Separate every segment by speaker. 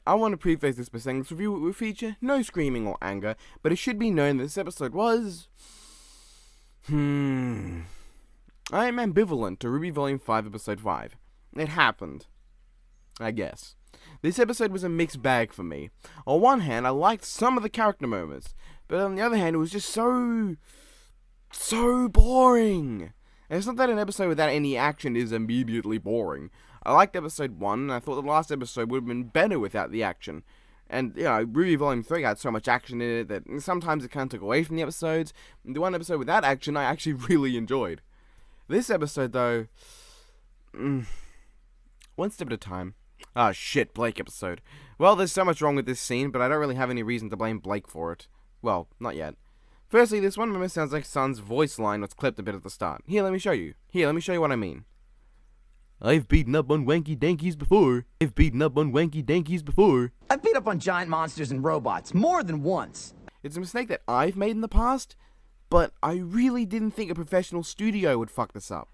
Speaker 1: I want to preface this by saying this review will feature no screaming or anger, but it should be known that this episode was... I am ambivalent to RWBY Volume 5, Episode 5. It happened. I guess. This episode was a mixed bag for me. On one hand, I liked some of the character moments, but on the other hand, it was just so boring. And it's not that an episode without any action is immediately boring. I liked episode 1, and I thought the last episode would have been better without the action. And, RWBY Volume 3 had so much action in it that sometimes it kind of took away from the episodes. And the one episode without action I actually really enjoyed. This episode, though, one step at a time. Ah, shit, Blake episode. Well, there's so much wrong with this scene, but I don't really have any reason to blame Blake for it. Well, not yet. Firstly, this one moment sounds like Sun's voice line was clipped a bit at the start. Here, let me show you what I mean. I've beaten up on wanky dankies before. I've beaten up on giant monsters and robots more than once. It's a mistake that I've made in the past, but I really didn't think a professional studio would fuck this up.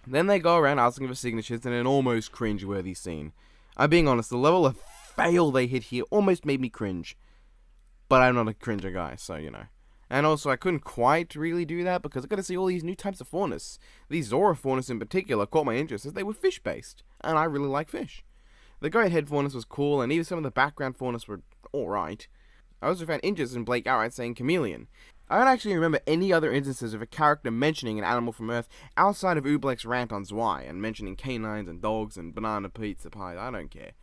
Speaker 1: Then they go around asking for signatures in an almost cringe-worthy scene. I'm being honest, the level of fail they hit here almost made me cringe. But I'm not a cringer guy, so And also, I couldn't quite really do that because I got to see all these new types of faunus. These Zora faunus in particular caught my interest as they were fish-based, and I really like fish. The goat head faunus was cool, and even some of the background faunus were alright. I also found interest in Blake outright saying chameleon. I don't actually remember any other instances of a character mentioning an animal from Earth outside of Oobleck's rant on Zwei, and mentioning canines and dogs and banana pizza pie. I don't care.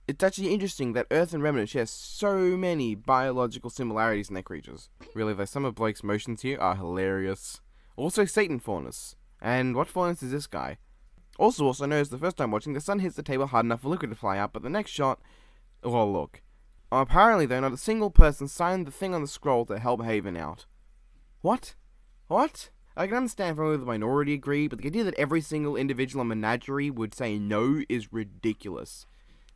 Speaker 1: It's actually interesting that Earth and Remnant share so many biological similarities in their creatures. Really, though, some of Blake's motions here are hilarious. Also, Satan faunus. And what faunus is this guy? Also noticed the first time watching, the sun hits the table hard enough for liquid to fly out, but the next shot... Well, look. Apparently, though, not a single person signed the thing on the scroll to help Haven out. What? I can understand if only the minority agree, but the idea that every single individual in Menagerie would say no is ridiculous.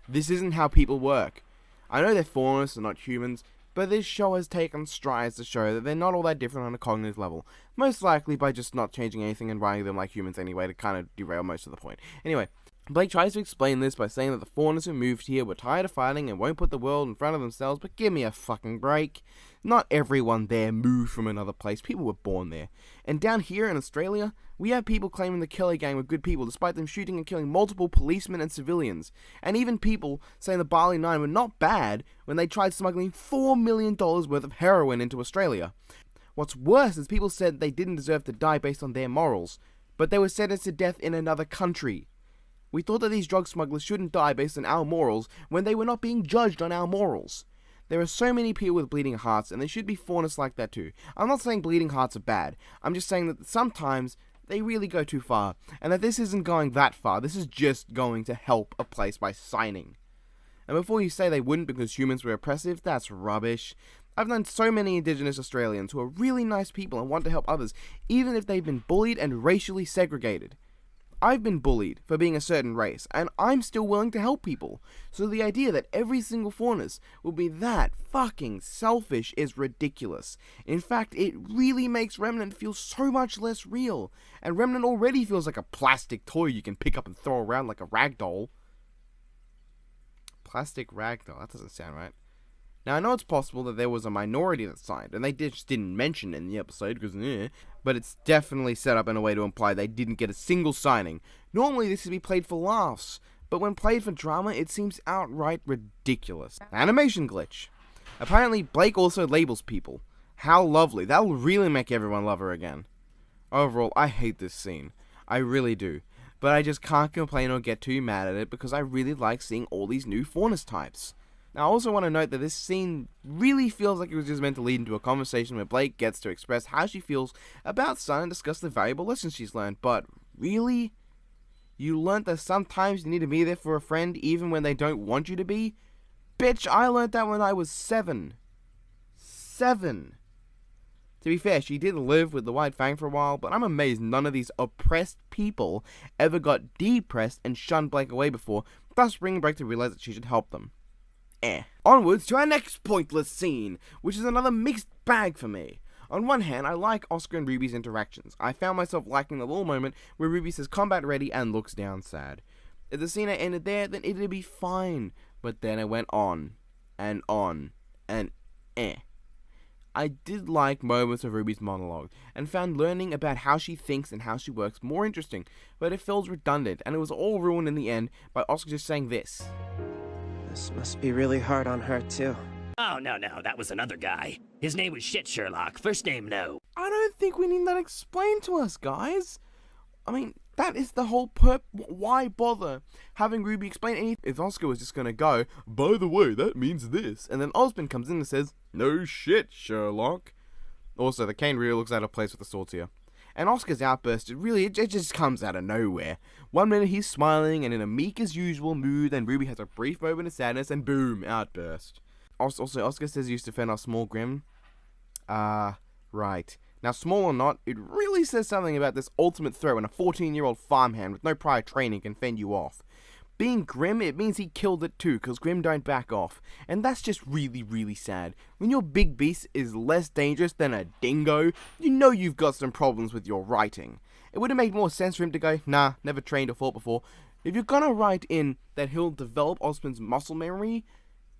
Speaker 1: This isn't how people work. I know they're faunus and not humans, but this show has taken strides to show that they're not all that different on a cognitive level. Most likely by just not changing anything and writing them like humans anyway to kind of derail most of the point. Anyway, Blake tries to explain this by saying that the faunus who moved here were tired of fighting and won't put the world in front of themselves, but give me a fucking break. Not everyone there moved from another place, people were born there. And down here in Australia, we have people claiming the Kelly Gang were good people despite them shooting and killing multiple policemen and civilians. And even people saying the Bali Nine were not bad when they tried smuggling $4 million worth of heroin into Australia. What's worse is people said they didn't deserve to die based on their morals, but they were sentenced to death in another country. We thought that these drug smugglers shouldn't die based on our morals when they were not being judged on our morals. There are so many people with bleeding hearts, and they should be faunus like that too. I'm not saying bleeding hearts are bad. I'm just saying that sometimes they really go too far, and that this isn't going that far. This is just going to help a place by signing. And before you say they wouldn't because humans were oppressive, that's rubbish. I've known so many Indigenous Australians who are really nice people and want to help others, even if they've been bullied and racially segregated. I've been bullied for being a certain race, and I'm still willing to help people. So the idea that every single faunus will be that fucking selfish is ridiculous. In fact, it really makes Remnant feel so much less real. And Remnant already feels like a plastic toy you can pick up and throw around like a rag doll. Plastic rag doll, that doesn't sound right. Now, I know it's possible that there was a minority that signed, and they just didn't mention it in the episode, because but it's definitely set up in a way to imply they didn't get a single signing. Normally, this would be played for laughs, but when played for drama, it seems outright ridiculous. Animation glitch. Apparently, Blake also labels people. How lovely. That'll really make everyone love her again. Overall, I hate this scene. I really do. But I just can't complain or get too mad at it, because I really like seeing all these new faunus types. Now, I also want to note that this scene really feels like it was just meant to lead into a conversation where Blake gets to express how she feels about Sun and discuss the valuable lessons she's learned. But really? You learned that sometimes you need to be there for a friend even when they don't want you to be? Bitch, I learned that when I was 7. 7. To be fair, she did live with the White Fang for a while, but I'm amazed none of these oppressed people ever got depressed and shunned Blake away before, thus bringing Blake to realize that she should help them. Onwards to our next pointless scene, which is another mixed bag for me. On one hand, I like Oscar and Ruby's interactions. I found myself liking the little moment where Ruby says combat ready and looks down sad. If the scene had ended there, then it'd be fine, but then it went on. and on and eh. I did like moments of Ruby's monologue, and found learning about how she thinks and how she works more interesting, but it feels redundant, and it was all ruined in the end by Oscar just saying this.
Speaker 2: This must be really hard on her, too.
Speaker 3: Oh, no, that was another guy. His name was Shit Sherlock, first name no.
Speaker 1: I don't think we need that explained to us, guys. I mean, that is the whole why bother having Ruby explain anything if Oscar was just gonna go, by the way, that means this, and then Osmond comes in and says, no shit, Sherlock. Also, the cane really looks out of place with the swords here. And Oscar's outburst, it just comes out of nowhere. One minute he's smiling and in a meek as usual mood, and Ruby has a brief moment of sadness, and boom, outburst. Also, Oscar says he used to fend off small Grim. Right. Now, small or not, it really says something about this ultimate threat when a 14-year-old farmhand with no prior training can fend you off. Being Grim, it means he killed it too, cause Grim don't back off. And that's just really, really sad. When your big beast is less dangerous than a dingo, you know you've got some problems with your writing. It would have made more sense for him to go, nah, never trained or fought before. If you're gonna write in that he'll develop Osmond's muscle memory,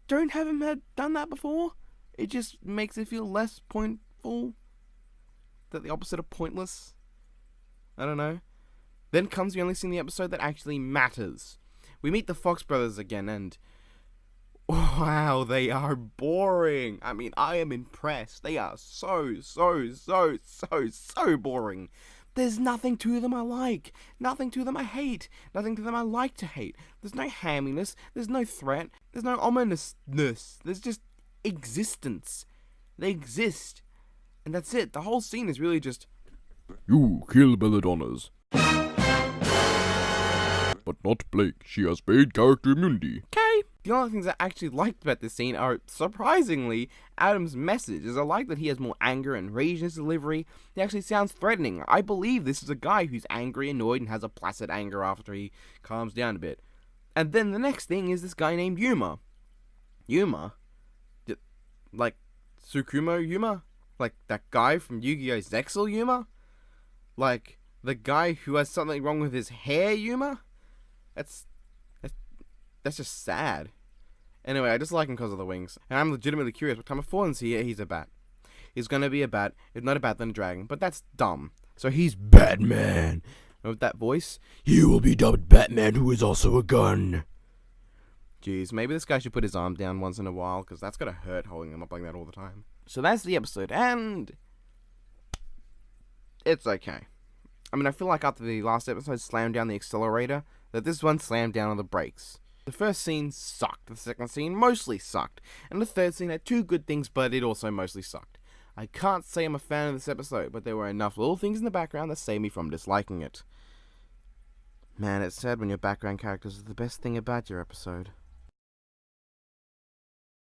Speaker 1: don't have him had done that before. It just makes it feel less pointful. That the opposite of pointless. I don't know. Then comes the only scene in the episode that actually matters. We meet the Fox brothers again, and wow, they are boring. I mean, I am impressed. They are so boring. There's nothing to them I like, nothing to them I hate, nothing to them I like to hate. There's no hamminess, there's no threat, there's no ominousness, there's just existence. They exist. And that's it. The whole scene is really just,
Speaker 4: you kill Belladonnas. But not Blake. She has paid character immunity.
Speaker 1: okay. The only things I actually liked about this scene are, surprisingly, Adam's message. As I like that he has more anger and rage in his delivery. He actually sounds threatening. I believe this is a guy who's angry, annoyed, and has a placid anger after he calms down a bit. And then the next thing is this guy named Yuma. Yuma? Like, Tsukumo Yuma? Like, that guy from Yu-Gi-Oh! Zexal Yuma? Like, the guy who has something wrong with his hair Yuma? That's just sad. Anyway, I just like him because of the wings. And I'm legitimately curious what type of form he's a bat. He's gonna be a bat. If not a bat, then a dragon. But that's dumb. So he's Batman. And with that voice,
Speaker 4: He will be dubbed Batman, who is also a gun.
Speaker 1: jeez, maybe this guy should put his arm down once in a while, because that's gotta hurt holding him up like that all the time. So that's the episode, and it's okay. I mean, I feel like after the last episode slammed down the accelerator, that this one slammed down on the brakes. The first scene sucked, the second scene mostly sucked, and the third scene had two good things, but it also mostly sucked. I can't say I'm a fan of this episode, but there were enough little things in the background that saved me from disliking it. Man, it's sad when your background characters are the best thing about your episode.